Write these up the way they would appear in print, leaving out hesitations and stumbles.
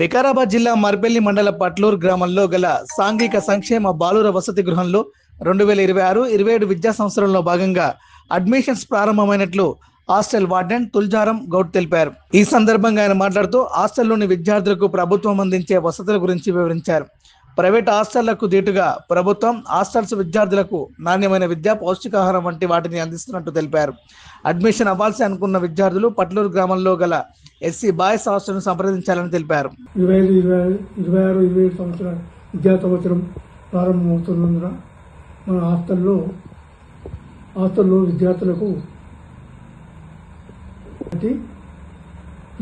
వికారాబాద్ జిల్లా మర్పెల్లి మండల పట్లూరు గ్రామంలో గల సాంఘిక సంక్షేమ బాలుర వసతి గృహంలో 2026-27 విద్యా సంవత్సరంలో భాగంగా అడ్మిషన్స్ ప్రారంభమైనట్లు హాస్టల్ వార్డెన్ తుల్జారం గౌడ్ తెలిపారు. ఈ సందర్భంగా ఆయన మాట్లాడుతూ హాస్టల్లోని విద్యార్థులకు ప్రభుత్వం అందించే వసతుల గురించి వివరించారు. ప్రైవేట్ హాస్టళ్లకు దీటుగా ప్రభుత్వం హాస్టల్స్ విద్యార్థులకు నాణ్యమైన విద్య, పౌష్టికాహారం వంటి వాటిని అందిస్తున్నట్టు తెలిపారు. అడ్మిషన్ అవ్వాల్సి అనుకున్న విద్యార్థులు పట్లూరు గ్రామంలో గల ఎస్సీ బాయ్స్ హాస్టల్ను సంప్రదించాలని తెలిపారు. 25-26-27 సంవత్సరాల విద్యా సంవత్సరం ప్రారంభమవుతున్నందున మన హాస్టల్లో విద్యార్థులకు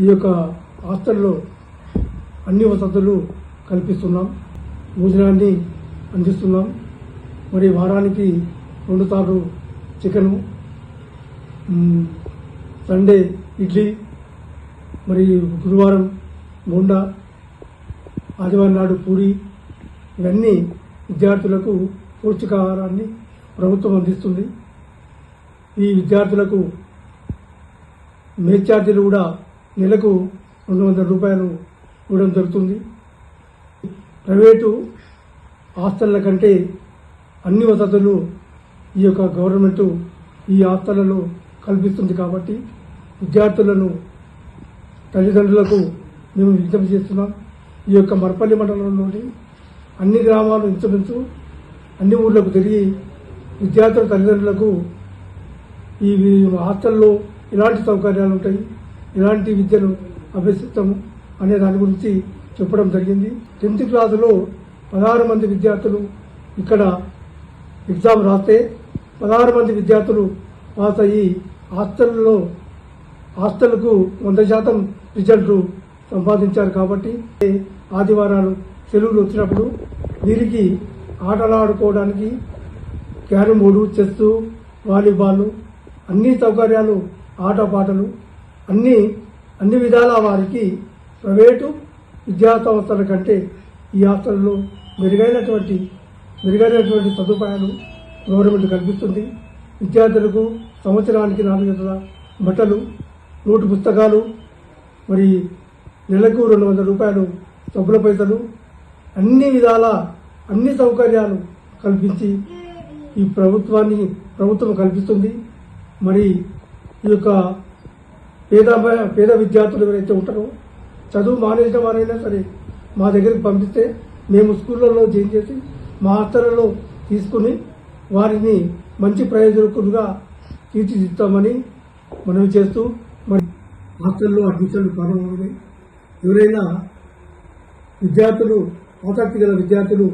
ఈ యొక్క హాస్టల్లో అన్ని వసతులు కల్పిస్తున్నాం. భోజనాన్ని అందిస్తున్నాం. మరి వారానికి 2 సార్లు చికెను, సండే ఇడ్లీ, మరి గురువారం బోండా, ఆదివారం నాడు పూరి, ఇవన్నీ విద్యార్థులకు పౌష్టికాహారాన్ని ప్రభుత్వం అందిస్తుంది. ఈ విద్యార్థులకు మేల్ ఛార్జీలు కూడా నెలకు 200 రూపాయలు ఇవ్వడం జరుగుతుంది. ప్రైవేటు హాస్టళ్ల కంటే అన్ని వసతులు ఈ యొక్క గవర్నమెంట్ ఈ హాస్టళ్లలో కల్పిస్తుంది. కాబట్టి విద్యార్థులను తల్లిదండ్రులకు మేము విజ్ఞప్తి చేస్తున్నాం. ఈ యొక్క మర్పల్లి మండలంలోని అన్ని గ్రామాలు ఇంచుమించు అన్ని ఊర్లకు తిరిగి విద్యార్థుల తల్లిదండ్రులకు ఈ హాస్టల్లో ఎలాంటి సౌకర్యాలు ఉంటాయి, ఎలాంటి విద్యను అభ్యసిస్తాము అనే దాని గురించి చెప్పడం జరిగింది. 10th క్లాసులో 16 మంది విద్యార్థులు ఇక్కడ ఎగ్జామ్ రాస్తే 16 మంది విద్యార్థులు పాస్ అయ్యి హాస్టల్కు 100% రిజల్ట్ సంపాదించారు. కాబట్టి ఆదివారాలు సెలవులు వచ్చినప్పుడు వీరికి ఆటలు ఆడుకోవడానికి క్యారమ్ బోర్డు, చెస్, వాలీబాల్ అన్ని సౌకర్యాలు, ఆటపాటలు అన్ని విధాల వారికి ప్రైవేటు విద్యా సంస్థల కంటే ఈ హాస్టల్లో మెరుగైనటువంటి సదుపాయాలు గవర్నమెంట్ కల్పిస్తుంది. విద్యార్థులకు సంవత్సరానికి 4 జతల బట్టలు, నోటు పుస్తకాలు, మరి నెలకు 200 రూపాయలు సబ్బుల పైసలు, అన్ని విధాల అన్ని సౌకర్యాలు కల్పించి ఈ ప్రభుత్వం కల్పిస్తుంది. మరి ఈ యొక్క పేద విద్యార్థులు ఎవరైతే ఉంటారో, చదువు మానేసిన వారైనా సరే మా దగ్గరికి పంపిస్తే మేము స్కూళ్ళలో జాయిన్ చేసి మా హాస్టళ్లలో తీసుకుని వారిని మంచి ప్రయోజకులుగా తీర్చిదిద్దామని మనవి చేస్తూ, మరి హాస్టల్లో అడ్మిషన్లు ప్రారంభమవుతాయి. ఎవరైనా విద్యార్థులు, ఆసక్తి గల విద్యార్థులు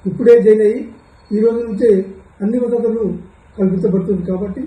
ఇప్పుడే జాయిన్ అయ్యి ఈ రోజు నుంచే అన్ని వసతులు కల్పించబడుతుంది. కాబట్టి